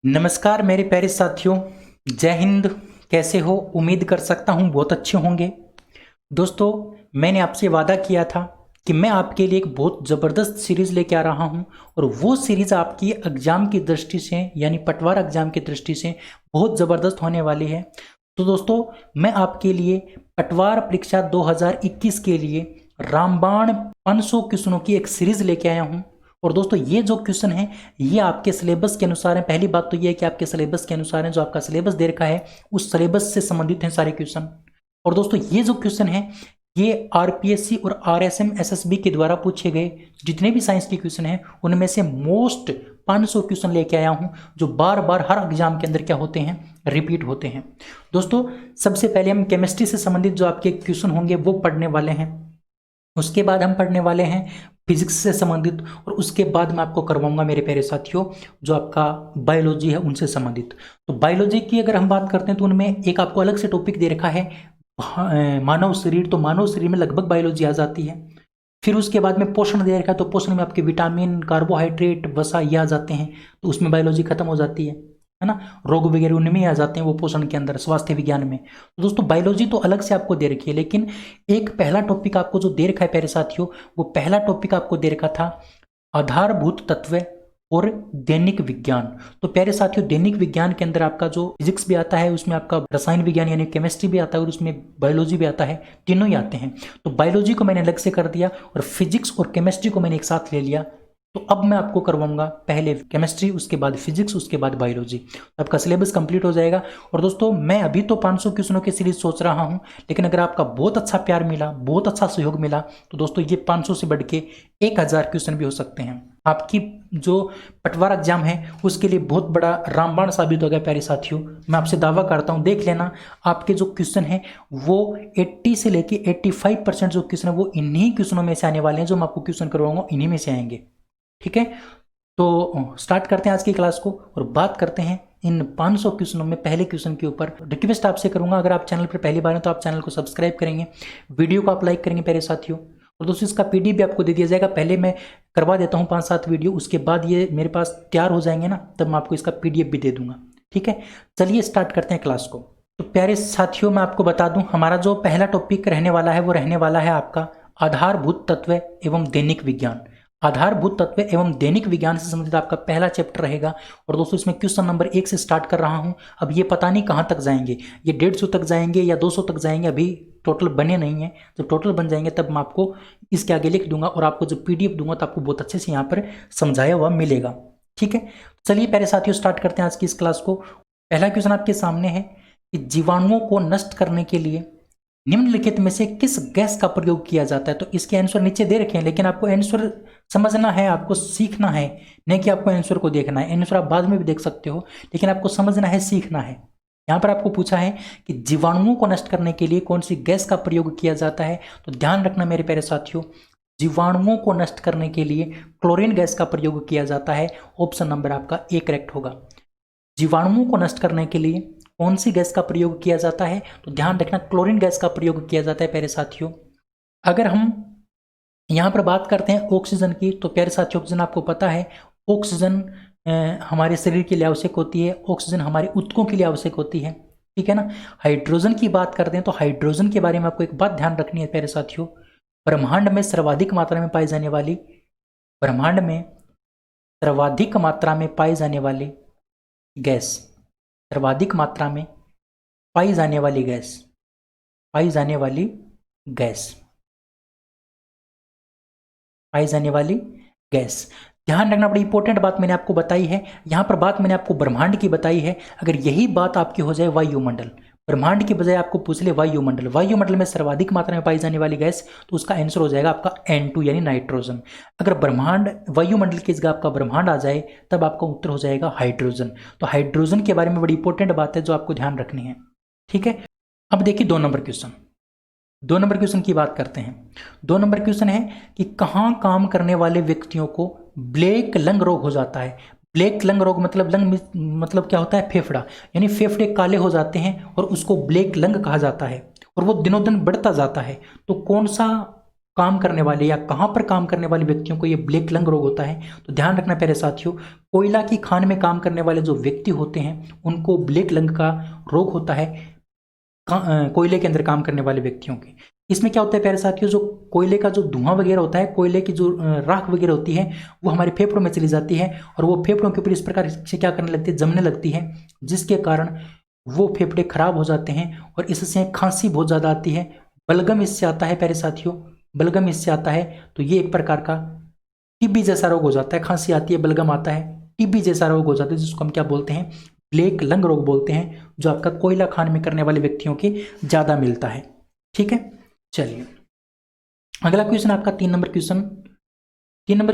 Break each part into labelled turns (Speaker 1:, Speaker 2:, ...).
Speaker 1: नमस्कार मेरे प्यारे साथियों, जय हिंद। कैसे हो? उम्मीद कर सकता हूँ बहुत अच्छे होंगे। दोस्तों, मैंने आपसे वादा किया था कि मैं आपके लिए एक बहुत ज़बरदस्त सीरीज़ लेके आ रहा हूँ और वो सीरीज़ आपकी एग्ज़ाम की दृष्टि से यानी पटवार एग्ज़ाम की दृष्टि से बहुत ज़बरदस्त होने वाली है। तो दोस्तों, मैं आपके लिए पटवार परीक्षा 2021 के लिए रामबाण 500 क्वेश्चनों की एक सीरीज़ लेके आया हूँ। और दोस्तों, ये जो क्वेश्चन है ये आपके सिलेबस के अनुसार है। पहली बात तो ये है कि आपके सिलेबस के अनुसार है, जो आपका सिलेबस दे रखा है उस सिलेबस से संबंधित हैं सारे क्वेश्चन। और दोस्तों, ये जो क्वेश्चन है ये आरपीएससी और आरएसएम एसएसबी के द्वारा पूछे गए जितने भी साइंस के क्वेश्चन हैं उनमें से मोस्ट 500 क्वेश्चन लेके आया हूं, जो बार बार हर एग्जाम के अंदर क्या होते हैं, रिपीट होते हैं। दोस्तों, सबसे पहले हम केमिस्ट्री से संबंधित जो आपके क्वेश्चन होंगे वो पढ़ने वाले हैं। उसके बाद हम पढ़ने वाले हैं फिजिक्स से संबंधित, और उसके बाद मैं आपको करवाऊंगा मेरे प्यारे साथियों जो आपका बायोलॉजी है उनसे संबंधित। तो बायोलॉजी की अगर हम बात करते हैं तो उनमें एक आपको अलग से टॉपिक दे रखा है मानव शरीर। तो मानव शरीर में लगभग बायोलॉजी आ जाती है। फिर उसके बाद में पोषण दे रखा है, तो पोषण में आपके विटामिन, कार्बोहाइड्रेट, वसा ये आ जाते हैं, तो उसमें बायोलॉजी खत्म हो जाती है ना। रोग वगैरह उनमें ही आ जाते हैं वो पोषण के अंदर, स्वास्थ्य विज्ञान में। तो दोस्तों, बायोलॉजी तो अलग से आपको दे रखी है, लेकिन एक पहला टॉपिक आपको जो दे रखा है प्यारे साथियों, वो पहला टॉपिक आपको दे रखा था आधारभूत तत्व और दैनिक विज्ञान। तो प्यारे साथियों, दैनिक विज्ञान के अंदर आपका जो फिजिक्स भी आता है, उसमें आपका रसायन विज्ञान यानी केमिस्ट्री भी आता है, और उसमें बायोलॉजी भी आता है, तीनों ही आते हैं। तो बायोलॉजी को मैंने अलग से कर दिया और फिजिक्स और केमिस्ट्री को मैंने एक साथ ले लिया। तो अब मैं आपको करवाऊंगा पहले केमिस्ट्री, उसके बाद फिजिक्स, उसके बाद बायोलॉजी। तो आपका सिलेबस कंप्लीट हो जाएगा। और दोस्तों, मैं अभी तो 500 क्वेश्चनों की सीरीज सोच रहा हूं, लेकिन अगर आपका बहुत अच्छा प्यार मिला, बहुत अच्छा सहयोग मिला, तो दोस्तों ये 500 से बढ़ के 1000 क्वेश्चन भी हो सकते हैं। आपकी जो पटवार एग्जाम है उसके लिए बहुत बड़ा रामबाण साबित हो गया प्यारे साथियों। मैं आपसे दावा करता हूं, देख लेना आपके जो क्वेश्चन है वो 80 से लेके 85% जो क्वेश्चन है वो इन्हीं क्वेश्चनों में से आने वाले हैं। जो मैं आपको क्वेश्चन करवाऊंगा इन्हीं में से आएंगे। ठीक है, तो स्टार्ट करते हैं आज की क्लास को और बात करते हैं इन 500 क्वेश्चनों में पहले क्वेश्चन के ऊपर। रिक्वेस्ट आपसे करूंगा, अगर आप चैनल पर पहली बार हैं तो आप चैनल को सब्सक्राइब करेंगे, वीडियो को आप लाइक करेंगे प्यारे साथियों। और दोस्तों, इसका पीडीएफ भी आपको दे दिया जाएगा। पहले मैं करवा देता हूं 5-7 वीडियो, उसके बाद ये मेरे पास तैयार हो जाएंगे ना, तब मैं आपको इसका पीडीएफ भी दे दूंगा। ठीक है, चलिए स्टार्ट करते हैं क्लास को। तो प्यारे साथियों, मैं आपको बता दूं, हमारा जो पहला टॉपिक रहने वाला है वो रहने वाला है आपका आधारभूत तत्व एवं दैनिक विज्ञान। आधारभूत तत्व एवं दैनिक विज्ञान से संबंधित आपका पहला चैप्टर रहेगा। और दोस्तों, इसमें क्वेश्चन नंबर 1 से स्टार्ट कर रहा हूं। अब ये पता नहीं कहां तक जाएंगे, ये 150 तक जाएंगे या 200 तक जाएंगे, अभी टोटल बने नहीं है। जब टोटल बन जाएंगे तब मैं आपको इसके आगे लिख दूंगा और आपको जब पीडीएफ दूंगा तो आपको बहुत अच्छे से यहाँ पर समझाया हुआ मिलेगा। ठीक है, चलिए प्यारे साथियों स्टार्ट करते हैं आज की इस क्लास को। पहला क्वेश्चन आपके सामने है कि जीवाणुओं को नष्ट करने के लिए निम्नलिखित में से किस गैस का प्रयोग किया जाता है। तो इसके आंसर नीचे दे रखे हैं, लेकिन आपको आंसर समझना है, आपको सीखना है, नहीं कि आपको आंसर को देखना है। आंसर आप बाद में भी देख सकते हो, लेकिन आपको समझना है, सीखना है। यहाँ पर आपको पूछा है कि जीवाणुओं को नष्ट करने के लिए कौन सी गैस का प्रयोग किया जाता है। तो ध्यान रखना मेरे प्यारे साथियों, जीवाणुओं को नष्ट करने के लिए क्लोरीन गैस का प्रयोग किया जाता है। ऑप्शन नंबर आपका ए करेक्ट होगा। जीवाणुओं को नष्ट करने के लिए कौन सी गैस का प्रयोग किया जाता है? तो ध्यान रखना, क्लोरीन गैस का प्रयोग किया जाता है प्यारे साथियों। अगर हम यहाँ पर बात करते हैं ऑक्सीजन की, तो प्यारे साथियों ऑक्सीजन आपको पता है, ऑक्सीजन हमारे शरीर के लिए आवश्यक होती है, ऑक्सीजन हमारे ऊतकों के लिए आवश्यक होती है। ठीक है ना। हाइड्रोजन की बात करते हैं तो हाइड्रोजन के बारे में आपको एक बात ध्यान रखनी है प्यारे साथियों, ब्रह्मांड में सर्वाधिक मात्रा में पाई जाने वाली, ब्रह्मांड में सर्वाधिक मात्रा में पाई जाने वाली गैस, सर्वाधिक मात्रा में पाई जाने वाली गैस, पाई जाने वाली गैस, पाई जाने वाली गैस। ध्यान रखना, बड़ी इंपॉर्टेंट बात मैंने आपको बताई है। यहां पर बात मैंने आपको ब्रह्मांड की बताई है। अगर यही बात आपकी हो जाए वायुमंडल, ब्रह्मांड की बजाय आपको पूछ ले वायुमंडल, वायुमंडल में सर्वाधिक मात्रा में पाई जाने वाली गैस, तो उसका आंसर हो जाएगा आपका N2 यानी नाइट्रोजन। अगर ब्रह्मांड वायुमंडल की जगह आपका ब्रह्मांड आ जाए तब आपका उत्तर हो जाएगा हाइड्रोजन। तो हाइड्रोजन के बारे में बड़ी इंपॉर्टेंट बात है जो आपको ध्यान रखनी है। ठीक है, अब देखिए 2 नंबर क्वेश्चन। 2 नंबर क्वेश्चन की बात करते हैं। 2 नंबर क्वेश्चन है कि कहाँ काम करने वाले व्यक्तियों को ब्लैक लंग रोग हो जाता है। ब्लैक लंग रोग मतलब लंग मतलब क्या होता है, फेफड़ा, यानी फेफड़े काले हो जाते हैं और उसको ब्लैक लंग कहा जाता है और वो दिनों दिन बढ़ता जाता है। तो कौन सा काम करने वाले या कहाँ पर काम करने वाले व्यक्तियों को ये ब्लैक लंग रोग होता है। तो ध्यान रखना प्यारे साथियों, कोयला की खान में काम करने वाले जो व्यक्ति होते हैं उनको ब्लैक लंग का रोग होता है, कोयले के अंदर काम करने वाले व्यक्तियों के। इसमें क्या होता है प्यारे साथियों, जो कोयले का जो धुआं वगैरह होता है, कोयले की जो राख वगैरह होती है वो हमारे फेफड़ों में चली जाती है और वो फेफड़ों के ऊपर इस प्रकार से क्या करने लगती है, जमने लगती है, जिसके कारण वो फेफड़े खराब हो जाते हैं और इससे खांसी बहुत ज़्यादा आती है। बलगम इससे आता है प्यारे साथियों, बलगम इससे आता है। तो ये एक प्रकार का टीबी जैसा रोग हो जाता है, खांसी आती है, बलगम आता है, टीबी जैसा रोग हो जाता है, जिसको हम क्या बोलते हैं, ब्लैक लंग रोग बोलते हैं, जो आपका कोयला खान में करने वाले व्यक्तियों के ज़्यादा मिलता है। ठीक है, चलिए अगला क्वेश्चन आपका 3 नंबर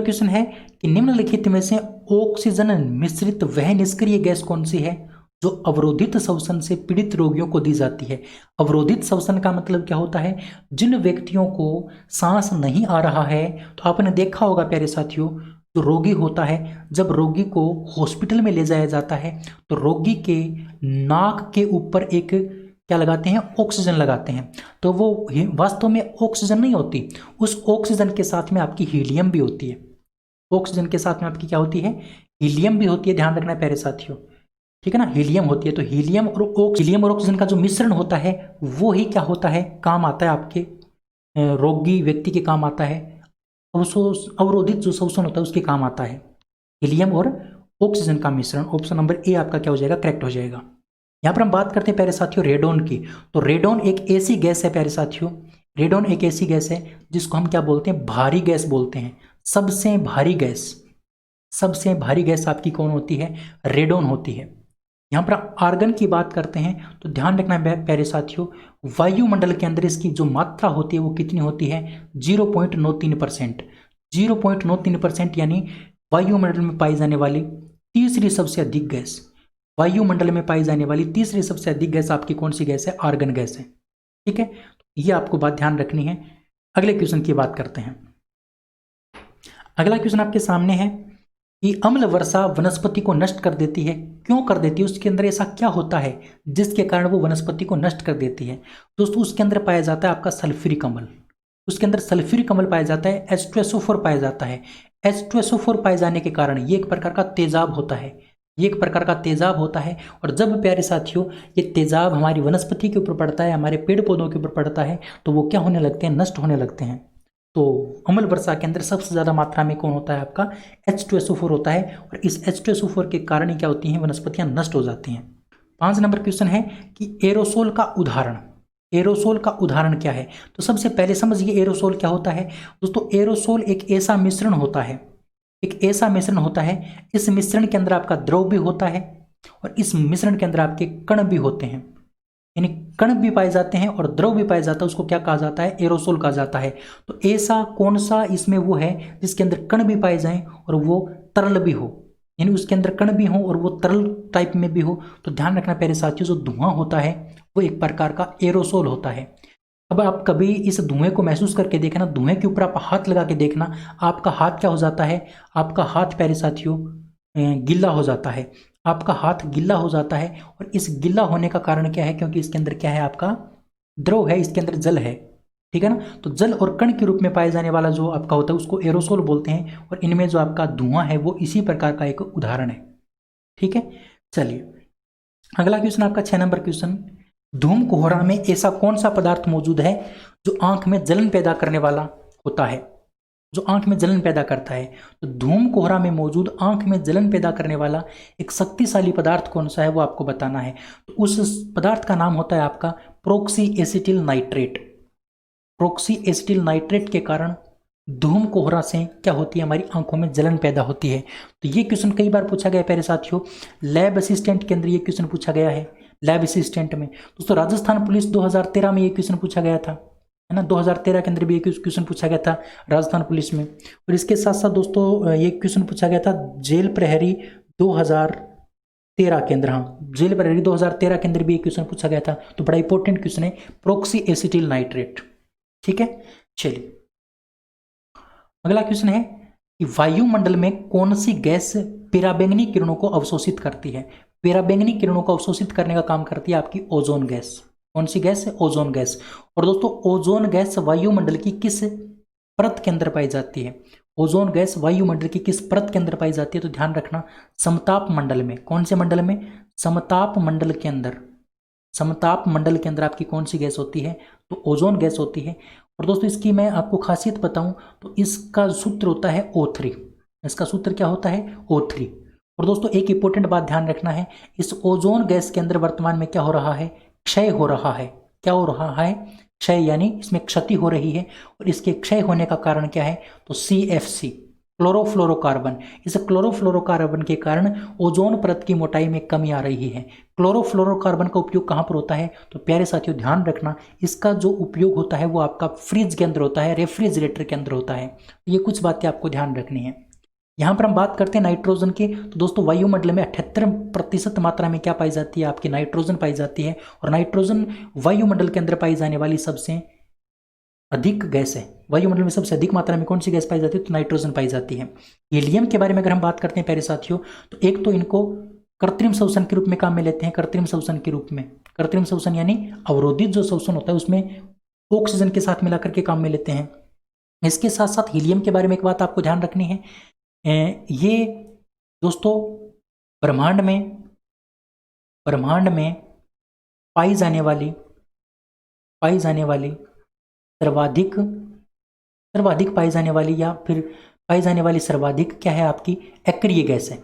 Speaker 1: क्वेश्चन है कि निम्नलिखित में से ऑक्सीजन मिश्रित वह निष्क्रिय गैस कौन सी है जो अवरोधित श्वसन से पीड़ित रोगियों को दी जाती है। अवरोधित श्वसन का मतलब क्या होता है, जिन व्यक्तियों को सांस नहीं आ रहा है, तो आपने देखा होगा प्यारे साथियों, जो रोगी होता है, जब रोगी को हॉस्पिटल में ले जाया जाता है तो रोगी के नाक के ऊपर एक क्या लगाते हैं, ऑक्सीजन लगाते हैं। तो वो वास्तव में ऑक्सीजन नहीं होती, उस ऑक्सीजन के साथ में आपकी हीलियम भी होती है। ऑक्सीजन के साथ में आपकी क्या होती है, हीलियम भी होती है। ध्यान रखना प्यारे साथियों, ठीक है ना, हीलियम होती है। तो हीलियम और ऑक्सीजन का जो मिश्रण होता है वो ही क्या होता है, काम आता है आपके रोगी व्यक्ति के काम आता है, अवरोधित जो श्वसन होता है उसके काम आता है, हीलियम और ऑक्सीजन का मिश्रण। ऑप्शन नंबर ए आपका क्या हो जाएगा, करेक्ट हो जाएगा। यहाँ पर हम बात करते हैं प्यारे साथियों रेडोन की। तो रेडोन एक ऐसी गैस है प्यारे साथियों, रेडोन एक ऐसी गैस है जिसको हम क्या बोलते हैं, भारी गैस बोलते हैं। सबसे भारी गैस आपकी कौन होती है, रेडोन होती है। यहाँ पर आर्गन की बात करते हैं तो ध्यान रखना प्यारे साथियों, वायुमंडल के अंदर इसकी जो मात्रा होती है वो कितनी होती है, 0.93%। 0.93% यानी वायुमंडल में पाई जाने वाली तीसरी सबसे अधिक गैस, वायुमंडल में पाई जाने वाली तीसरी सबसे अधिक गैस आपकी कौन सी गैस है, आर्गन गैस है। ठीक है, ये आपको बात ध्यान रखनी है। अगले क्वेश्चन की बात करते हैं। अगला क्वेश्चन आपके सामने है कि अम्ल वर्षा वनस्पति को नष्ट कर देती है, क्यों कर देती है, उसके अंदर ऐसा क्या होता है जिसके कारण वो वनस्पति को नष्ट कर देती है। दोस्तों उसके अंदर पाया जाता है आपका सल्फ्यूरिक अम्ल, उसके अंदर सल्फ्यूरिक अम्ल पाया जाता है, H2SO4 पाया जाता है। H2SO4 पाए जाने के कारण ये एक प्रकार का तेजाब होता है, ये एक प्रकार का तेजाब होता है। और जब प्यारे साथियों ये तेजाब हमारी वनस्पति के ऊपर पड़ता है, हमारे पेड़ पौधों के ऊपर पड़ता है, तो वो क्या होने लगते हैं, नष्ट होने लगते हैं। तो अम्ल वर्षा के अंदर सबसे ज़्यादा मात्रा में कौन होता है, आपका H2SO4 होता है, और इस H2SO4 के कारण ही क्या होती हैं, वनस्पतियां नष्ट हो जाती हैं। 5 नंबर क्वेश्चन है कि एरोसोल का उदाहरण, एरोसोल का उदाहरण क्या है। तो सबसे पहले समझिए एरोसोल क्या होता है। दोस्तों एरोसोल एक ऐसा मिश्रण होता है, एक ऐसा मिश्रण होता है, इस मिश्रण के अंदर आपका द्रव भी होता है और इस मिश्रण के अंदर आपके कण भी होते हैं, यानी कण भी पाए जाते हैं और द्रव भी पाया जाता है, उसको क्या कहा जाता है, एरोसोल कहा जाता है। तो ऐसा कौन सा इसमें वो है जिसके अंदर कण भी पाए जाएं और वो तरल भी हो, यानी उसके अंदर कण भी हो और वो तरल टाइप में भी हो। तो ध्यान रखना प्यारे साथियों, जो धुआं होता है वो एक प्रकार का एरोसोल होता है। अब आप कभी इस धुएं को महसूस करके देखना, धुएं के ऊपर आप हाथ लगा के देखना, आपका हाथ क्या हो जाता है, आपका हाथ प्यारे साथियों गिल्ला हो जाता है, आपका हाथ गिल्ला हो जाता है। और इस गिल्ला होने का कारण क्या है, क्योंकि इसके अंदर क्या है, आपका द्रव है, इसके अंदर जल है, ठीक है ना। तो जल और कण के रूप में पाए जाने वाला जो आपका होता है उसको एरोसोल बोलते हैं, और इनमें जो आपका धुआं है वो इसी प्रकार का एक उदाहरण है। ठीक है, चलिए अगला क्वेश्चन आपका 6 नंबर क्वेश्चन, धूम कोहरा में ऐसा कौन सा पदार्थ मौजूद है जो आंख में जलन पैदा करने वाला होता है, जो आंख में जलन पैदा करता है। तो धूम कोहरा में मौजूद आंख में जलन पैदा करने वाला एक शक्तिशाली पदार्थ कौन सा है वो आपको बताना है। तो उस पदार्थ का नाम होता है आपका proxy acetyl nitrate. Proxy acetyl nitrate के कारण धूम कोहरा से क्या होती है, हमारी आंखों में जलन पैदा होती है। तो ये क्वेश्चन कई बार पूछा गया प्यारे साथियों, लैब असिस्टेंट के अंदर ये क्वेश्चन पूछा गया है, लैब असिस्टेंट में। दोस्तों राजस्थान पुलिस 2013 में ये क्वेश्चन पूछा गया था, है ना, 2013 के अंदर भी ये क्वेश्चन पूछा गया था राजस्थान पुलिस में। और इसके साथ साथ दोस्तों ये क्वेश्चन पूछा गया था जेल प्रहरी 2013 के अंदर, हाँ जेल प्रहरी 2013 के अंदर भी ये क्वेश्चन पूछा गया था। तो बड़ा इंपॉर्टेंट क्वेश्चन है प्रोक्सी एसिटिल नाइट्रेट। ठीक है, चलिए अगला क्वेश्चन है कि वायुमंडल में कौन सी गैस पराबैंगनी किरणों को अवशोषित करती है। पराबैंगनी किरणों को अवशोषित करने का काम करती है आपकी ओजोन गैस। कौन सी गैस है, ओजोन गैस। और दोस्तों ओजोन गैस वायुमंडल की किस परत के अंदर पाई जाती है? ओजोन गैस वायुमंडल की किस परत के अंदर पाई जाती है? तो ध्यान रखना, समताप मंडल में। कौन से मंडल में? समताप मंडल के अंदर। समताप मंडल के अंदर आपकी कौन सी गैस होती है? तो ओजोन गैस होती है। और दोस्तों इसकी मैं आपको खासियत बताऊं तो इसका सूत्र होता है O3। इसका सूत्र क्या होता है? O3। और दोस्तों एक इंपॉर्टेंट बात ध्यान रखना है, इस ओजोन गैस के अंदर वर्तमान में क्या हो रहा है? क्षय हो रहा है। क्या हो रहा है? क्षय, यानी इसमें क्षति हो रही है। और इसके क्षय होने का कारण क्या है? तो CFC, क्लोरोफ्लोरोकार्बन। इस क्लोरोफ्लोरोकार्बन के कारण ओजोन परत की मोटाई में कमी आ रही है। क्लोरोफ्लोरोकार्बन का उपयोग कहाँ पर होता है? तो प्यारे साथियों ध्यान रखना, इसका जो उपयोग होता है वो आपका फ्रिज के अंदर होता है, रेफ्रिजरेटर के अंदर होता है। ये कुछ बातें आपको ध्यान रखनी है। यहाँ पर हम बात करते हैं नाइट्रोजन की, तो दोस्तों वायुमंडल में 78% मात्रा में क्या पाई जाती है? आपकी नाइट्रोजन पाई जाती है। और नाइट्रोजन वायुमंडल के अंदर पाई जाने वाली सबसे अधिक गैस है। वायुमंडल में सबसे अधिक मात्रा में कौन सी गैस पाई जाती है? तो नाइट्रोजन पाई जाती है। हीलियम के बारे में अगर हम बात करते हैं प्यारे साथियों, तो एक तो इनको कृत्रिम श्वसन के रूप में काम में लेते हैं। कृत्रिम श्वसन के रूप में, कृत्रिम श्वसन यानी अवरोधित जो श्वसन होता है उसमें ऑक्सीजन के साथ मिलाकर के काम में लेते हैं। इसके साथ साथ हीलियम के बारे में एक बात आपको ध्यान रखनी है, ये दोस्तों ब्रह्मांड में पाई जाने वाली सर्वाधिक पाई जाने वाली, या फिर पाई जाने वाली सर्वाधिक क्या है? आपकी अक्रिय गैस है।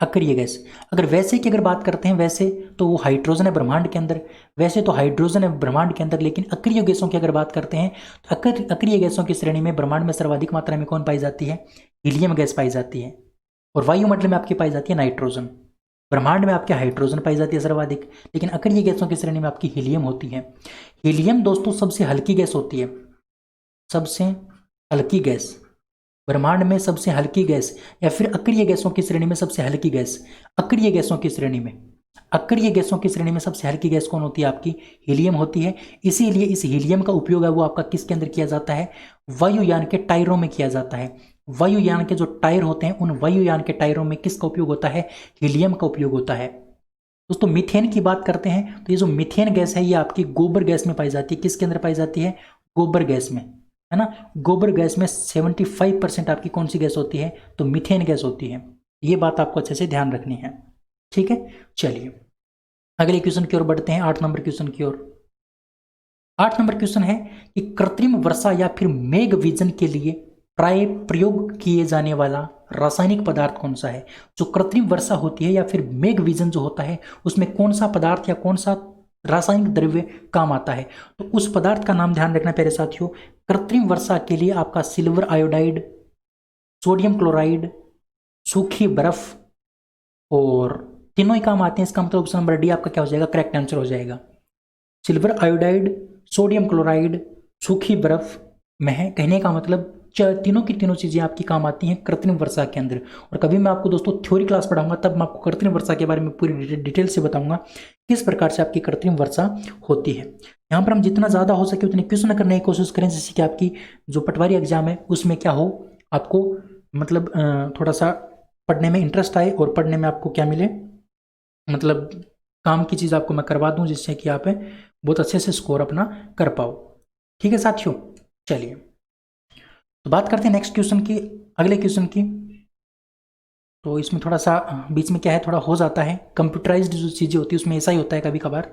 Speaker 1: अक्रिय गैस। अगर वैसे की अगर बात करते हैं, वैसे तो वो हाइड्रोजन है ब्रह्मांड के अंदर, वैसे तो हाइड्रोजन है ब्रह्मांड के अंदर, लेकिन अक्रिय गैसों की अगर बात करते हैं तो अक्रिय गैसों की श्रेणी में ब्रह्मांड में सर्वाधिक मात्रा में कौन पाई जाती है? हीलियम गैस पाई जाती है। और वायुमंडल में आपकी पाई जाती है नाइट्रोजन। ब्रह्मांड में आपके हाइड्रोजन पाई जाती है सर्वाधिक, लेकिन अक्रिय गैसों की श्रेणी में आपकी हीलियम होती है। हीलियम दोस्तों सबसे हल्की गैस होती है। सबसे हल्की गैस ब्रह्मांड में, सबसे हल्की गैस, या फिर अक्रिय गैसों की श्रेणी में सबसे हल्की गैस। अक्रिय गैसों की श्रेणी में सबसे हल्की गैस कौन होती है? आपकी हीलियम होती है। इसीलिए इस हीलियम का उपयोग है वो आपका किसके अंदर किया जाता है? वायुयान के टायरों में किया जाता है। वायुयान के जो टायर होते हैं, उन वायुयान के टायरों में किसका उपयोग होता है? हीलियम का उपयोग होता है। दोस्तों मीथेन की बात करते हैं, तो ये जो मीथेन गैस है ये आपकी गोबर गैस में पाई जाती है। किसके अंदर पाई जाती है? गोबर गैस में, है ना। गोबर गैस में 75% आपकी कौन सी गैस होती है? तो मीथेन गैस होती है। ये बात आपको अच्छे से ध्यान रखनी है, ठीक है। चलिए अगले क्वेश्चन की ओर बढ़ते हैं, 8 नंबर क्वेश्चन की ओर। 8 नंबर क्वेश्चन है कि कृत्रिम वर्षा या फिर मेघ विजन के लिए प्राय प्रयोग किए जाने वाला रासायनिक पदार्थ कौन सा है? जो कृत्रिम वर्षा होती है या फिर मेघ विजन जो होता है, उसमें कौन सा पदार्थ या कौन सा रासायनिक द्रव्य काम आता है? तो उस पदार्थ का नाम ध्यान रखना प्यारे साथियों। कृत्रिम वर्षा के लिए आपका सिल्वर आयोडाइड, सोडियम क्लोराइड, सूखी बर्फ, और तीनों ही काम आते हैं। इसका मतलब ऑप्शन नंबर डी आपका क्या हो जाएगा? करेक्ट आंसर हो जाएगा। सिल्वर आयोडाइड, सोडियम क्लोराइड, सूखी बर्फ में है। कहने का मतलब तीनों की तीनों चीजें आपकी काम आती हैं कृत्रिम वर्षा के अंदर। और कभी मैं आपको दोस्तों थ्योरी क्लास पढ़ाऊंगा, तब मैं आपको कृत्रिम वर्षा के बारे में पूरी डिटेल से बताऊंगा किस प्रकार से आपकी कृत्रिम वर्षा होती है। यहाँ पर हम जितना ज्यादा हो सके उतने क्वेश्चन करने की कोशिश करें, जिससे कि आपकी जो पटवारी एग्जाम है उसमें क्या हो, आपको मतलब थोड़ा सा पढ़ने में इंटरेस्ट आए और पढ़ने में आपको क्या मिले, मतलब काम की चीज़ आपको मैं करवा दूं, जिससे कि आप बहुत अच्छे से स्कोर अपना कर पाओ। ठीक है साथियों, चलिए तो बात करते हैं नेक्स्ट क्वेश्चन की, अगले क्वेश्चन की। तो इसमें थोड़ा सा बीच में क्या है, थोड़ा हो जाता है, कंप्यूटराइज्ड जो चीज़ें होती है उसमें ऐसा ही होता है कभी कभार।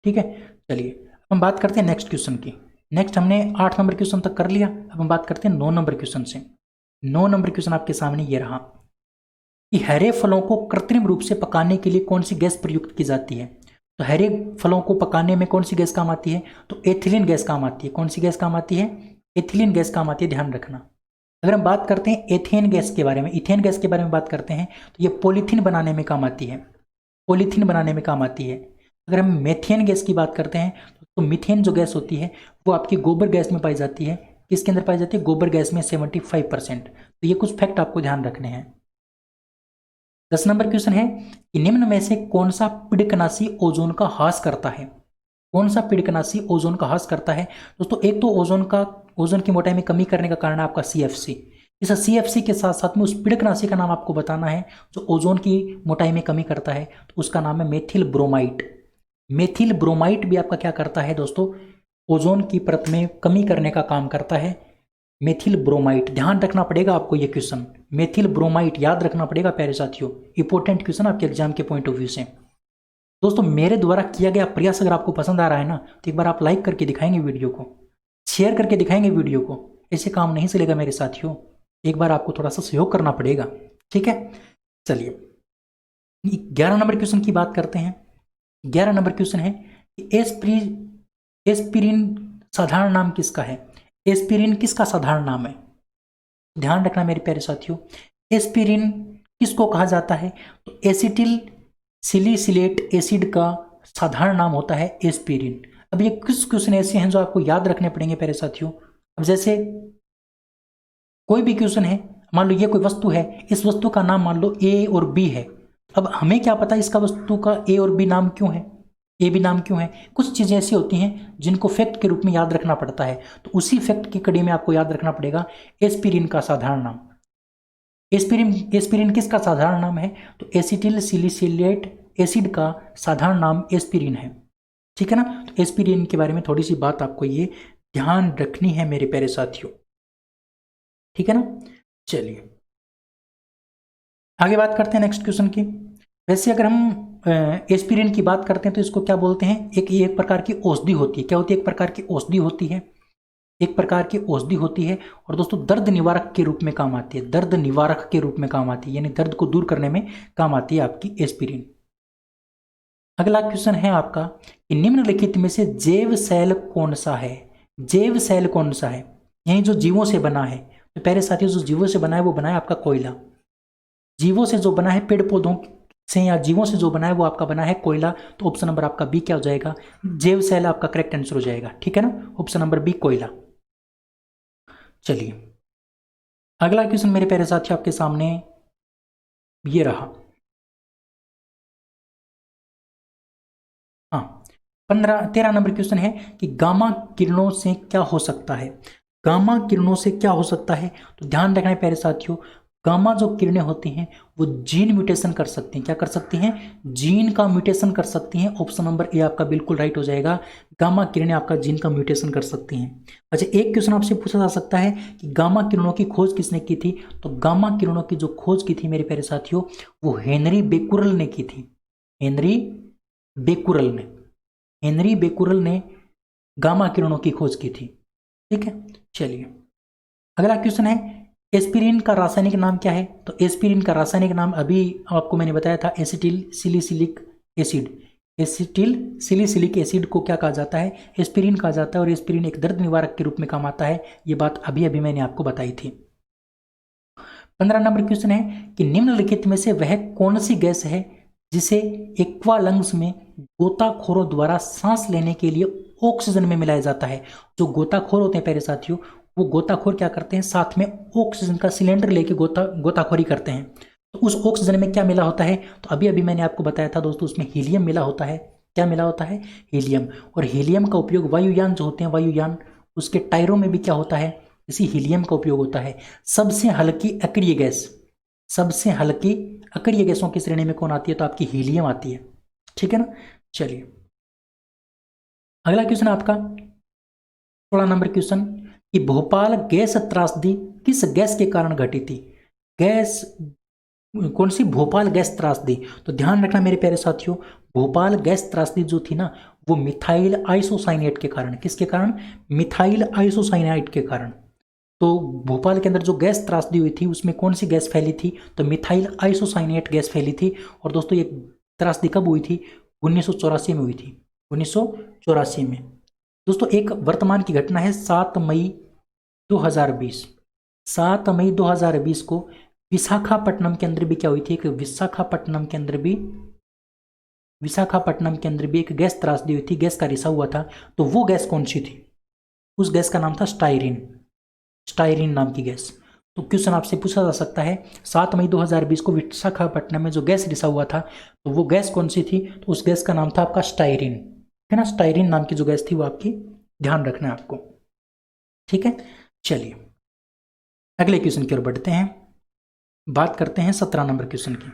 Speaker 1: ठीक है, चलिए हम बात करते हैं नेक्स्ट क्वेश्चन की। नेक्स्ट हमने 8 नंबर क्वेश्चन तक कर लिया, अब हम बात करते हैं 9 नंबर क्वेश्चन से। 9 नंबर क्वेश्चन आपके सामने ये रहा कि हरे फलों को कृत्रिम रूप से पकाने के लिए कौन सी गैस प्रयुक्त की जाती है? तो हरे फलों को पकाने में कौन सी गैस काम आती है? तो एथिलीन गैस काम आती है। कौन सी गैस काम आती है? एथिलीन गैस काम आती है, ध्यान रखना। अगर हम बात करते हैं एथेन गैस के बारे में, इथेन गैस के बारे में बात करते हैं, तो ये पॉलीथीन बनाने में काम आती है, पॉलीथीन बनाने में काम आती है। अगर हम मेथेन गैस की बात करते हैं तो मीथेन जो गैस होती है वो आपकी गोबर गैस में पाई जाती है। किसके अंदर पाई जाती है? गोबर गैस में 75%। तो ये कुछ फैक्ट आपको ध्यान रखने हैं। 10 नंबर क्वेश्चन है कि निम्न में से कौन सा पीड़कनाशी ओजोन का ह्रास करता है? कौन सा पीड़कनाशी ओजोन का ह्रास करता है? दोस्तों एक तो ओजोन की मोटाई में कमी करने का कारण है आपका CFC। इस CFC के साथ साथ में उस पीड़कनाशी का नाम आपको बताना है जो ओजोन की मोटाई में कमी करता है, तो उसका नाम है मेथिल ब्रोमाइड। मेथिल ब्रोमाइड भी आपका क्या करता है दोस्तों? ओजोन की परत में कमी करने का काम करता है। मेथिल ब्रोमाइड, ध्यान रखना पड़ेगा आपको ये क्वेश्चन, मेथिल ब्रोमाइड याद रखना पड़ेगा प्यारे साथियों, इंपॉर्टेंट क्वेश्चन आपके एग्जाम के पॉइंट ऑफ व्यू से। दोस्तों मेरे द्वारा किया गया प्रयास अगर आपको पसंद आ रहा है ना, तो एक बार आप लाइक करके दिखाएंगे वीडियो को, शेयर करके दिखाएंगे वीडियो को, ऐसे काम नहीं चलेगा मेरे साथियों, एक बार आपको थोड़ा सा सहयोग करना पड़ेगा, ठीक है। चलिए 11 नंबर क्वेश्चन की बात करते हैं। 11 नंबर क्वेश्चन है कि एस्पिरिन साधारण नाम किसका है? एस्पिरिन किसका साधारण नाम है? ध्यान रखना मेरे प्यारे साथियों, एस्पिरिन किसको कहा जाता है? तो एसिटिल सिलिसिलेट एसिड का साधारण नाम होता है एस्पिरिन। अब ये कुछ क्वेश्चन ऐसे हैं जो आपको याद रखने पड़ेंगे प्यारे साथियों। अब जैसे कोई भी क्वेश्चन है, मान लो ये कोई वस्तु है, इस वस्तु का नाम मान लो ए और बी है, अब हमें क्या पता इसका वस्तु का ए और बी नाम क्यों है, ए बी नाम क्यों है? कुछ चीजें ऐसी होती हैं जिनको फैक्ट के रूप में याद रखना पड़ता है, तो उसी फैक्ट की कड़ी में आपको याद रखना पड़ेगा एस्पिरिन का साधारण नाम। एस्पिरिन किसका साधारण नाम है? तो एसिटिल सिलिसिलेट एसिड का साधारण नाम एस्पिरिन है, ठीक है ना। तो एस्पिरिन के बारे में थोड़ी सी बात आपको ये ध्यान रखनी है मेरे प्यारे साथियों, ठीक है ना। चलिए आगे बात करते हैं नेक्स्ट क्वेश्चन की। वैसे अगर हम एस्पिरिन की बात करते हैं तो इसको क्या बोलते हैं? एक प्रकार की औषधि होती है। क्या होती है? एक प्रकार की औषधि होती है, एक प्रकार की औषधि होती है। और दोस्तों दर्द निवारक के रूप में काम आती है, दर्द निवारक के रूप में काम आती है, यानी दर्द को दूर करने में काम आती है आपकी एस्पिरिन। अगला क्वेश्चन है आपका कि निम्नलिखित में से जैव सेल कौन सा है? जैव सेल कौन सा है? यानी जो जीवों से बना है। तो पहले साथियों जो जीवों से बना है वो बना है आपका कोयला। जीवों से जो बना है, पेड़ पौधों से या जीवों से जो बना है वो आपका बना है कोयला। तो ऑप्शन नंबर आपका बी क्या हो जाएगा? जैव सेल आपका करेक्ट आंसर हो जाएगा, ठीक है ना। ऑप्शन नंबर बी कोयला। चलिए अगला क्वेश्चन मेरे प्यारे साथियों आपके सामने ये रहा। हाँ 13 नंबर क्वेश्चन है कि गामा किरणों से क्या हो सकता है? गामा किरणों से क्या हो सकता है? तो ध्यान रखना है प्यारे साथियों, गामा जो किरणें होती हैं वो जीन म्यूटेशन कर सकती हैं। क्या कर सकती हैं? जीन का म्यूटेशन कर सकती हैं। ऑप्शन नंबर ए आपका बिल्कुल राइट हो जाएगा, गामा किरणें आपका जीन का म्यूटेशन कर सकती हैं। अच्छा एक क्वेश्चन आपसे पूछा जा सकता है कि गामा किरणों की खोज किसने की थी? तो गामा किरणों की जो खोज की थी मेरे प्यारे साथियों वो हेनरी बेकुरल ने की थी। हेनरी बेकुरल ने, हेनरी बेकुरल ने गामा किरणों की खोज की थी, ठीक है। चलिए अगला क्वेश्चन है एस्पिरिन का रासायनिक नाम क्या है? तो एस्पिरिन का रासायनिक नाम अभी आपको मैंने बताया था, acetyl salicylic acid. Acetyl salicylic acid को क्या कहा जाता है? एस्पिरिन कहा जाता है। और एस्पिरिन एक दर्द निवारक के रूप में काम आता है, ये बात अभी अभी मैंने आपको बताई थी। 15 नंबर क्वेश्चन है कि निम्नलिखित में से वह कौन सी गैस है जिसे एक्वालंग्स में गोताखोरों द्वारा सांस लेने के लिए ऑक्सीजन में मिलाया जाता है? जो गोताखोर होते हैं प्यारे साथियों, वो गोताखोर क्या करते हैं? साथ में ऑक्सीजन का सिलेंडर लेके गोताखोरी करते हैं। तो उस ऑक्सीजन में क्या मिला होता है? तो अभी अभी मैंने आपको बताया था दोस्तों, उसमें हीलियम मिला होता है। क्या मिला होता है? हीलियम। और हीलियम का उपयोग वायुयान जो होते हैं, वायुयान उसके टायरों में भी क्या होता है? इसी हीलियम का उपयोग होता है। सबसे हल्की अक्रिय गैस, सबसे हल्की अक्रिय गैसों की श्रेणी में कौन आती है? तो आपकी हीलियम आती है, ठीक है ना। चलिए अगला क्वेश्चन आपका 16 नंबर क्वेश्चन कि भोपाल गैस त्रासदी किस गैस के कारण घटी थी? गैस कौन सी? भोपाल गैस त्रासदी। तो ध्यान रखना मेरे प्यारे साथियों, भोपाल गैस त्रासदी जो थी ना वो मिथाइल आइसोसाइनेट के कारण। किसके कारण? मिथाइल आइसोसाइनाइड के कारण। तो भोपाल के अंदर जो गैस त्रासदी हुई थी उसमें कौन सी गैस फैली थी? तो मिथाइल आइसोसाइनेट गैस फैली थी। और दोस्तों ये त्रासदी कब हुई थी? 1984 में हुई थी, 1984 में। दोस्तों एक वर्तमान की घटना है 7 मई 2020। 7 मई 2020 को विशाखापट्टनम के अंदर भी क्या हुई थी? विशाखापट्टनम के अंदर भी एक गैस त्रासदी हुई थी, गैस का रिसाव हुआ था। तो वो गैस कौन सी थी? उस गैस का नाम था स्टाइरिन, स्टाइरिन नाम की गैस। तो क्वेश्चन आपसे पूछा जा सकता है 7 मई 2020 को विशाखापट्टनम में जो गैस रिसा हुआ था तो वो गैस कौन सी थी? तो उस गैस का नाम था आपका स्टाइरिन, है ना। स्टाइरिन नाम की जो गैस थी वो आपकी ध्यान रखना है आपको, ठीक है। चलिए अगले क्वेश्चन की ओर बढ़ते हैं, बात करते हैं 17 नंबर क्वेश्चन की।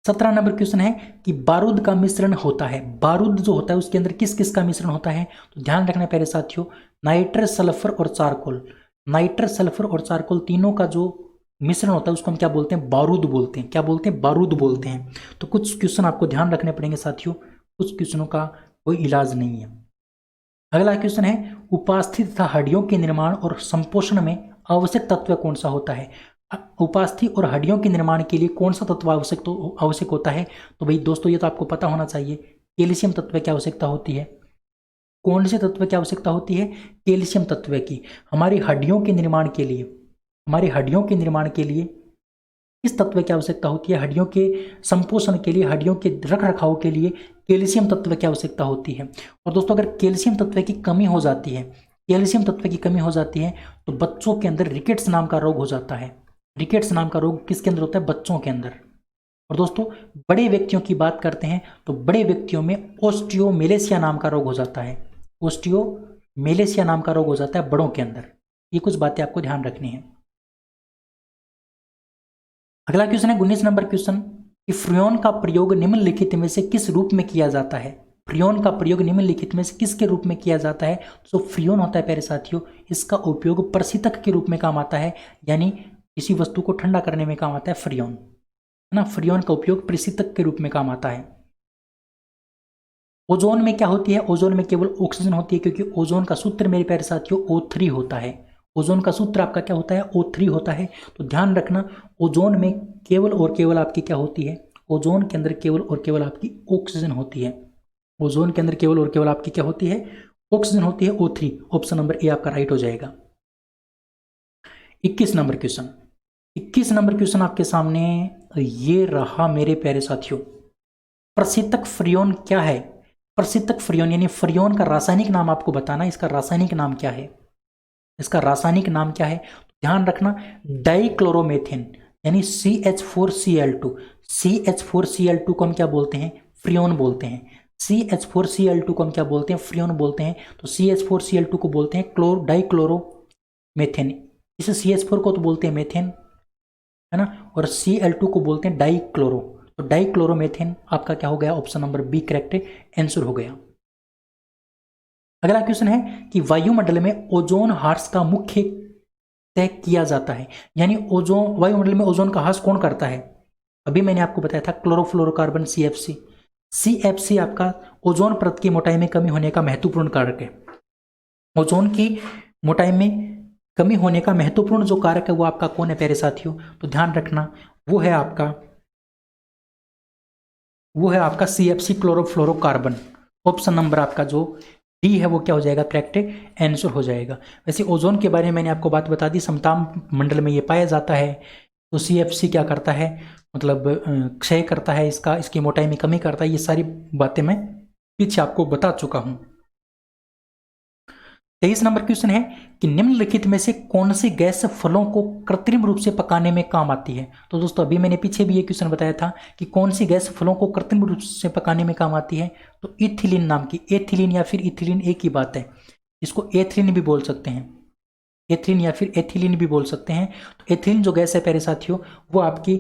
Speaker 1: 17 नंबर क्वेश्चन है कि बारूद का मिश्रण होता है, बारूद जो होता है उसके अंदर किस किस का मिश्रण होता है? तो ध्यान रखना प्यारे साथियों, नाइट्रस, सल्फर और चारकोल, नाइट्रस, सल्फर और चारकोल तीनों का जो मिश्रण होता है उसको हम क्या बोलते हैं? बारूद बोलते हैं। क्या बोलते हैं? बारूद बोलते हैं। तो कुछ क्वेश्चन आपको ध्यान रखने पड़ेंगे साथियों, कुछ क्वेश्चनों का कोई इलाज नहीं है। अगला क्वेश्चन है, उपास्थि तथा हड्डियों के निर्माण और संपोषण में आवश्यक तत्व कौन सा होता है? उपास्थि और हड्डियों के निर्माण के लिए कौन सा तत्व आवश्यक होता है? तो भाई दोस्तों ये तो आपको पता होना चाहिए, कैल्शियम तत्व की आवश्यकता होती है। कौन से तत्व की आवश्यकता होती है? कैल्शियम तत्व की। हमारी हड्डियों के निर्माण के लिए, हमारी हड्डियों के निर्माण के लिए किस तत्व की आवश्यकता होती है? हड्डियों के संपोषण के लिए, हड्डियों के रख रखाव के लिए कैल्शियम तत्व की आवश्यकता होती है। और दोस्तों अगर कैल्शियम तत्व की कमी हो जाती है, कैल्शियम तत्व की कमी हो जाती है तो बच्चों के अंदर रिकेट्स नाम का रोग हो जाता है। रिकेट्स नाम का रोग किसके अंदर होता है? बच्चों के अंदर। और दोस्तों बड़े व्यक्तियों की बात करते हैं तो बड़े व्यक्तियों में ओस्टियोमेलेसिया नाम का रोग हो जाता है। ओस्टियोमेलेसिया नाम का रोग हो जाता है बड़ों के अंदर। ये कुछ बातें आपको ध्यान रखनी है। अगला क्वेश्चन है 19 नंबर क्वेश्चन कि फ्रियोन का प्रयोग निम्नलिखित में से किस रूप में किया जाता है? फ्रियोन का प्रयोग निम्नलिखित में से किसके रूप में किया जाता है? तो फ्रियोन होता है प्यारे साथियों, इसका उपयोग प्रशीतक के रूप में काम आता है, यानी किसी वस्तु को ठंडा करने में काम आता है फ्रियोन, है ना। फ्रियोन का उपयोग प्रशीतक के रूप में काम आता है। ओजोन में क्या होती है? ओजोन में केवल ऑक्सीजन होती है, क्योंकि ओजोन का सूत्र मेरे प्यारे साथियों O3 होता है। ओजोन का सूत्र आपका क्या होता है? O3 होता है। तो ध्यान रखना, ओजोन में केवल और केवल आपकी क्या होती है? ओजोन के अंदर केवल और केवल आपकी ऑक्सीजन होती है। ओजोन के अंदर केवल और केवल आपकी क्या होती है? ऑक्सीजन होती है, O3। ऑप्शन नंबर ए आपका राइट हो जाएगा। 21 नंबर क्वेश्चन, 21 नंबर क्वेश्चन आपके सामने ये रहा मेरे प्यारे साथियों। प्रशीतक फ्रियोन क्या है? प्रशीतक फ्रियोन यानी फ्रियोन का रासायनिक नाम आपको बताना, इसका रासायनिक नाम क्या है? इसका रासायनिक नाम क्या है? ध्यान रखना, डाइक्लोरोमेथेन यानी CH4Cl2। CH4Cl2 को हम क्या बोलते हैं? फ्रियोन बोलते हैं। CH4Cl2 को हम क्या बोलते हैं? फ्रियोन बोलते हैं। तो CH4Cl2 को बोलते हैं डाइक्लोरोमेथेन। इस CH4 को तो बोलते हैं मेथेन, है ना, और Cl2 को बोलते हैं डाइक्लोरो। तो डाइक्लोरोमेथेन आपका क्या हो गया? Option number B correct answer हो गया। अगला क्वेश्चन है कि वायुमंडल में ओजोन ह्रास का मुख्य तय किया जाता है, यानी ओजोन, वायुमंडल में ओजोन का ह्रास कौन करता है? अभी मैंने आपको बताया था क्लोरोफ्लोरोकार्बन CFC। CFC आपका ओजोन परत की मोटाई में कमी होने का महत्वपूर्ण कारक है। ओजोन की मोटाई में कमी होने का महत्वपूर्ण जो कारक है वो आपका कौन है प्यारे साथियों? तो ध्यान रखना, वो है आपका CFC क्लोरोफ्लोरोकार्बन। ऑप्शन नंबर आपका जो डी है वो क्या हो जाएगा? करेक्ट आंसर हो जाएगा। वैसे ओजोन के बारे में मैंने आपको बात बता दी, समताप मंडल में ये पाया जाता है। तो CFC क्या करता है? मतलब क्षय करता है, इसकी मोटाई में कमी करता है। ये सारी बातें मैं पीछे आपको बता चुका हूं। 23 नंबर क्वेश्चन है कि निम्नलिखित में से कौन सी गैस फलों को कृत्रिम रूप से पकाने में काम आती है? तो दोस्तों अभी मैंने पीछे भी ये क्वेश्चन बताया था कि कौन सी गैस फलों को कृत्रिम रूप से पकाने में काम आती है। तो इथिलीन नाम की, एथिलीन या फिर इथिलीन एक ही बात है, इसको एथिलीन भी बोल सकते हैं, एथिलीन या फिर एथिलीन भी बोल सकते हैं। तो एथिलीन जो गैस है प्यारे साथियों वो आपकी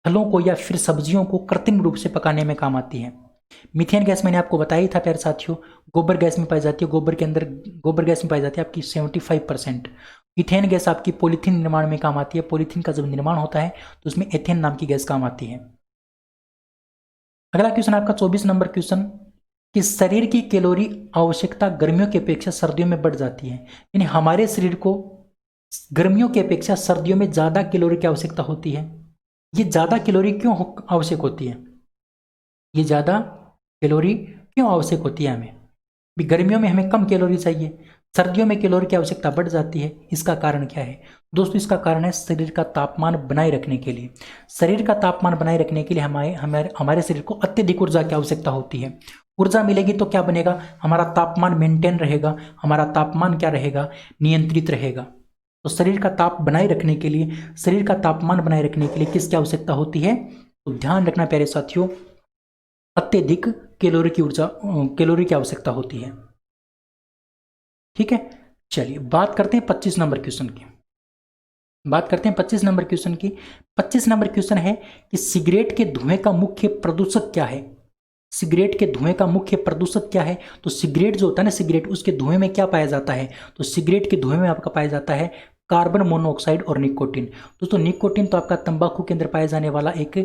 Speaker 1: फलों को या फिर सब्जियों को कृत्रिम रूप से पकाने में काम आती है। मीथेन गैस मैंने आपको बताया ही था प्यारे साथियों, गोबर गैस में पाई जाती है। गोबर गैस में पाई जाती है आपकी 75%। इथेन गैस आपकी पॉलीथीन निर्माण में काम आती है। पॉलीथीन का जब निर्माण होता है तो उसमें एथेन नाम की गैस काम आती है। अगला क्वेश्चन आपका 24 नंबर क्वेश्चन कि शरीर की कैलोरी आवश्यकता गर्मियों की अपेक्षा सर्दियों में बढ़ जाती है, यानी हमारे शरीर को गर्मियों की अपेक्षा सर्दियों में ज्यादा कैलोरी की आवश्यकता होती है। ये ज्यादा कैलोरी क्यों आवश्यक होती है? ये ज़्यादा कैलोरी क्यों आवश्यक होती है हमें? भी गर्मियों में हमें कम कैलोरी चाहिए, सर्दियों में कैलोरी की आवश्यकता बढ़ जाती है। इसका कारण क्या है दोस्तों? इसका कारण है शरीर का तापमान बनाए रखने के लिए। शरीर का तापमान बनाए रखने के लिए हमारे शरीर को अत्यधिक ऊर्जा की आवश्यकता होती है। ऊर्जा मिलेगी तो क्या बनेगा? हमारा तापमान मेंटेन रहेगा, हमारा तापमान क्या रहेगा? नियंत्रित रहेगा। तो शरीर का ताप बनाए रखने के लिए, शरीर का तापमान बनाए रखने के लिए किसकी आवश्यकता होती है? तो ध्यान रखना प्यारे साथियों, अत्यधिक कैलोरी की आवश्यकता होती है। ठीक है, चलिए बात करते हैं 25 नंबर क्वेश्चन की। बात करते हैं 25 नंबर क्वेश्चन की। 25 नंबर क्वेश्चन है कि सिगरेट के धुएं का मुख्य प्रदूषक क्या है। सिगरेट के धुएं का मुख्य प्रदूषक क्या है? तो सिगरेट जो होता है ना, सिगरेट, उसके धुएं में क्या पाया जाता है? तो सिगरेट के धुएं में आपका पाया जाता है कार्बन मोनोऑक्साइड और निकोटीन। दोस्तों निकोटीन तो आपका तंबाकू के अंदर पाया जाने वाला एक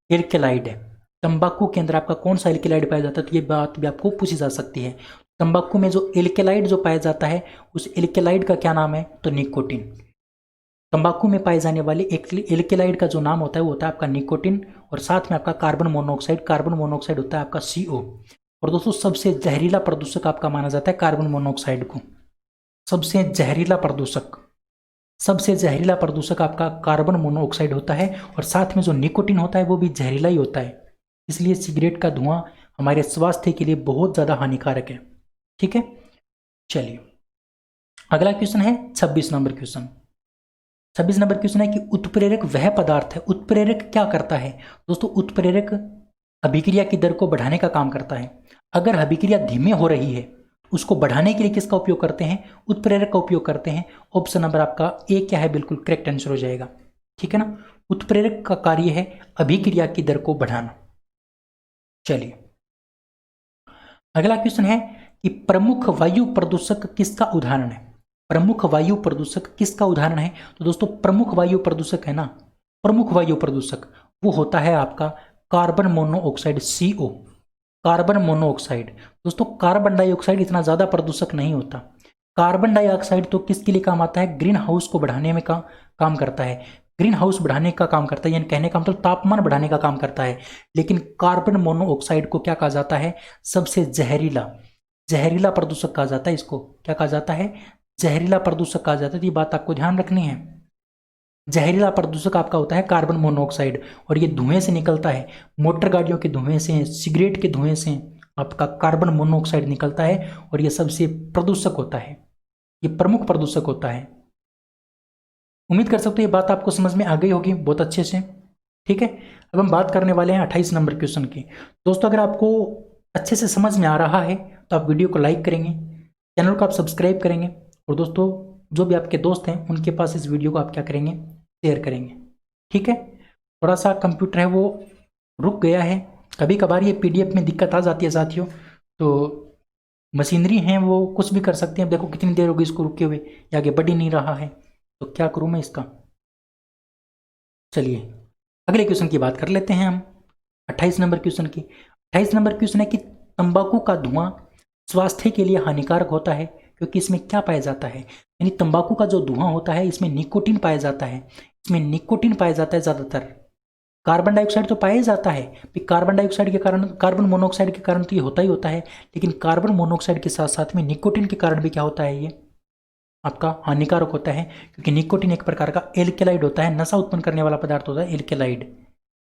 Speaker 1: एल्केलाइड है। तंबाकू के अंदर आपका कौन सा एल्केलाइड पाया जाता है? तो ये बात भी आपको पूछी जा सकती है। तंबाकू में जो एल्केलाइड जो पाया जाता है, उस एल्केलाइड का क्या नाम है? तो निकोटीन। तंबाकू में पाए जाने वाले एल्केलाइड का जो नाम होता है वो होता है आपका निकोटीन, और साथ में आपका कार्बन मोनोऑक्साइड। कार्बन मोनोऑक्साइड होता है आपका CO। और दोस्तों सबसे जहरीला प्रदूषक आपका माना जाता है कार्बन मोनोऑक्साइड को। सबसे जहरीला प्रदूषक, सबसे जहरीला प्रदूषक आपका कार्बन मोनोऑक्साइड होता है, और साथ में जो निकोटीन होता है वो भी जहरीला ही होता है। इसलिए सिगरेट का धुआं हमारे स्वास्थ्य के लिए बहुत ज़्यादा हानिकारक है। ठीक है, चलिए अगला क्वेश्चन है 26 नंबर क्वेश्चन। 26 नंबर क्वेश्चन है कि उत्प्रेरक वह पदार्थ है। उत्प्रेरक क्या करता है? दोस्तों उत्प्रेरक अभिक्रिया की दर को बढ़ाने का काम करता है। अगर अभिक्रिया धीमे हो रही है, उसको बढ़ाने के लिए किसका उपयोग करते हैं? उत्प्रेरक का उपयोग करते हैं। ऑप्शन नंबर आपका ए क्या है? बिल्कुल करेक्ट आंसर हो जाएगा। ठीक है ना, उत्प्रेरक का कार्य है अभिक्रिया की दर को बढ़ाना। चलिए अगला क्वेश्चन है कि प्रमुख वायु प्रदूषक किसका उदाहरण है। प्रमुख वायु प्रदूषक किसका उदाहरण है? तो दोस्तों प्रमुख वायु प्रदूषक है ना, प्रमुख वायु प्रदूषक वो होता है आपका carbon monoxide, CO। Carbon monoxide. दोस्तों कार्बन डाइऑक्साइड इतना ज़्यादा प्रदूषक नहीं होता। कार्बन डाइऑक्साइड तो किसके लिए काम आता है? ग्रीन हाउस को बढ़ाने में काम करता है। ग्रीन हाउस बढ़ाने का काम करता है, यानी कहने का मतलब तापमान बढ़ाने का काम करता है। लेकिन कार्बन मोनोऑक्साइड को क्या कहा जाता है? सबसे जहरीला, जहरीला प्रदूषक कहा जाता है। इसको क्या कहा जाता है? जहरीला प्रदूषक कहा जाता है। तो ये बात आपको ध्यान रखनी है। जहरीला प्रदूषक आपका होता है कार्बन मोनोऑक्साइड, और ये धुएं से निकलता है। मोटर गाड़ियों के धुएं से, सिगरेट के धुएं से आपका कार्बन मोनोऑक्साइड निकलता है, और ये सबसे प्रदूषक होता है, ये प्रमुख प्रदूषक होता है। उम्मीद कर सकते हो ये बात आपको समझ में आ गई होगी बहुत अच्छे से। ठीक है, अब हम बात करने वाले हैं 28 नंबर क्वेश्चन की। दोस्तों अगर आपको अच्छे से समझ में आ रहा है तो आप वीडियो को लाइक करेंगे, चैनल को आप सब्सक्राइब करेंगे, और दोस्तों जो भी आपके दोस्त हैं उनके पास इस वीडियो को आप क्या करेंगे? शेयर करेंगे। ठीक है, थोड़ा सा कंप्यूटर है वो रुक गया है, कभी कभार ये PDF में दिक्कत आ जाती है साथियों, तो मशीनरी हैं वो कुछ भी कर सकते हैं। देखो कितनी देर होगी इसको रुके हुए, ये आगे बढ़ ही नहीं रहा है, तो क्या करूँ मैं इसका। चलिए अगले क्वेश्चन की बात कर लेते हैं हम, 28 नंबर क्वेश्चन की। 28 नंबर क्वेश्चन है कि तंबाकू का धुआं स्वास्थ्य के लिए हानिकारक होता है क्योंकि इसमें क्या पाया जाता है? यानी तंबाकू का जो धुआं होता है इसमें निकोटीन पाया जाता है। इसमें निकोटीन पाया जाता है ज़्यादातर। कार्बन डाइऑक्साइड तो पाया जाता है, कार्बन डाइऑक्साइड के कारण, कार्बन मोनोऑक्साइड के कारण तो ये होता ही होता है, लेकिन कार्बन मोनोऑक्साइड के साथ साथ में निकोटीन के कारण भी क्या होता है? ये आपका हानिकारक होता है, क्योंकि निकोटीन एक प्रकार का एल्केलाइड होता है, नशा उत्पन्न करने वाला पदार्थ होता है एल्केलाइड,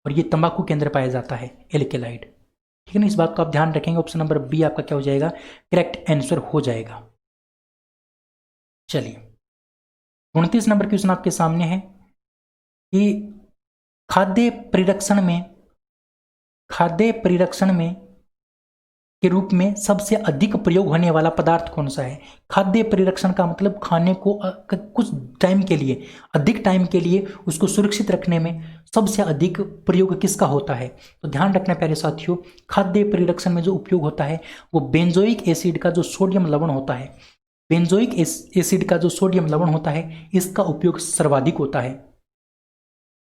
Speaker 1: और ये तंबाकू के अंदर पाया जाता है एल्केलाइड। ठीक है ना, इस बात को आप ध्यान रखेंगे। ऑप्शन नंबर बी आपका क्या हो जाएगा? करेक्ट आंसर हो जाएगा। चलिए 29 नंबर क्वेश्चन आपके सामने है कि खाद्य परिरक्षण में के रूप में सबसे अधिक प्रयोग होने वाला पदार्थ कौन सा है? खाद्य परिरक्षण का मतलब खाने को कुछ टाइम के लिए, अधिक टाइम के लिए उसको सुरक्षित रखने में सबसे अधिक प्रयोग किसका होता है? तो ध्यान रखना प्यारे साथियों, खाद्य परिरक्षण में जो उपयोग होता है वो बेंजोइक एसिड का जो सोडियम लवण होता है, बेंजोइक एसिड का जो सोडियम लवण होता है, इसका उपयोग सर्वाधिक होता है।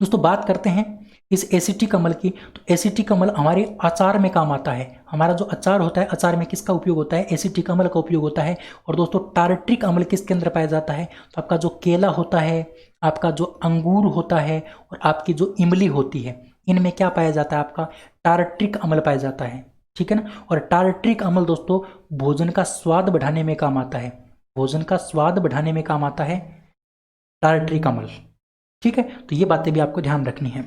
Speaker 1: दोस्तों बात करते हैं इस एसिटिक अम्ल की, तो एसिटिक अम्ल हमारे अचार में काम आता है। हमारा जो अचार होता है, अचार में किसका उपयोग होता है? एसिटिक अम्ल का उपयोग होता है। और दोस्तों टार्ट्रिक अम्ल किसके अंदर पाया जाता है? तो आपका जो केला होता है, आपका जो अंगूर होता है, और आपकी जो इमली होती है, इनमें क्या पाया जाता है? आपका टार्ट्रिक अम्ल पाया जाता है। ठीक है ना, और टार्ट्रिक अम्ल दोस्तों भोजन का स्वाद बढ़ाने में काम आता है, भोजन का स्वाद बढ़ाने में काम आता है टार्ट्रिक अम्ल। ठीक है, तो ये बातें भी आपको ध्यान रखनी है।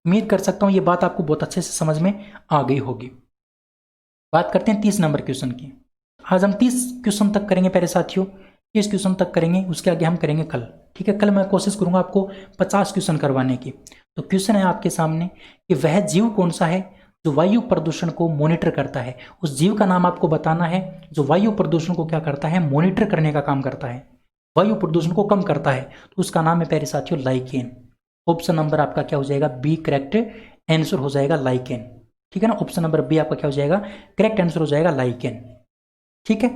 Speaker 1: उम्मीद कर सकता हूँ ये बात आपको बहुत अच्छे से समझ में आ गई होगी। बात करते हैं 30 नंबर क्वेश्चन की। आज हम 30 क्वेश्चन तक करेंगे प्यारे साथियों, 30 क्वेश्चन तक करेंगे, उसके आगे हम करेंगे कल। ठीक है, कल मैं कोशिश करूंगा आपको 50 क्वेश्चन करवाने की। तो क्वेश्चन है आपके सामने कि वह जीव कौन सा है जो वायु प्रदूषण को मॉनिटर करता है? उस जीव का नाम आपको बताना है जो वायु प्रदूषण को क्या करता है? मॉनिटर करने का काम करता है। वायु प्रदूषण को कम करता है, तो उसका नाम है प्यारे साथियों लाइकेन। ऑप्शन नंबर आपका क्या हो जाएगा, बी करेक्ट आंसर हो जाएगा लाइकेन। ठीक है ना, ऑप्शन नंबर बी आपका क्या हो जाएगा, करेक्ट आंसर हो जाएगा लाइकेन। ठीक है,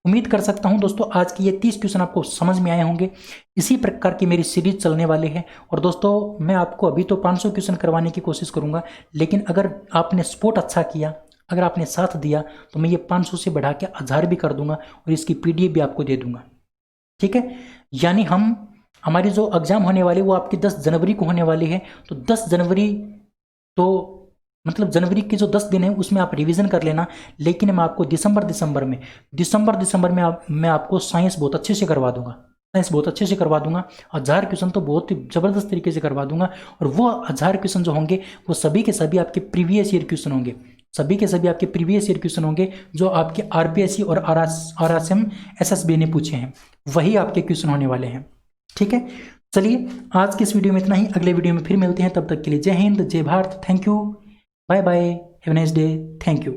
Speaker 1: उम्मीद कर सकता हूं दोस्तों आज की ये 30 क्वेश्चन आपको समझ में आए होंगे। इसी प्रकार की मेरी सीरीज चलने वाली है, और दोस्तों मैं आपको अभी तो 500 क्वेश्चन करवाने की कोशिश करूंगा, लेकिन अगर आपने सपोर्ट अच्छा किया, अगर आपने साथ दिया, तो मैं ये 500 से बढ़ा के 1000 भी कर दूंगा और इसकी PDF भी आपको दे दूंगा। ठीक है, यानी हमारी जो एग्जाम होने वाली वो आपकी 10 जनवरी को होने वाली है। तो 10 जनवरी तो मतलब जनवरी के जो 10 दिन है उसमें आप रिवीजन कर लेना, लेकिन मैं आपको दिसंबर में मैं आपको साइंस बहुत अच्छे से करवा दूंगा, साइंस बहुत अच्छे से करवा दूंगा। 1000 क्वेश्चन तो बहुत ही ज़बरदस्त तरीके से करवा दूंगा, और वो 1000 क्वेश्चन जो होंगे वो सभी के सभी आपके प्रीवियस ईयर क्वेश्चन होंगे, सभी के सभी आपके प्रीवियस ईयर क्वेश्चन होंगे जो आपके RPSC और RSM SSB ने पूछे हैं, वही आपके क्वेश्चन होने वाले हैं। ठीक है, चलिए आज की इस वीडियो में इतना ही, अगले वीडियो में फिर मिलते हैं, तब तक के लिए जय हिंद, जय Bharat, thank you, bye bye, have a nice day, thank you.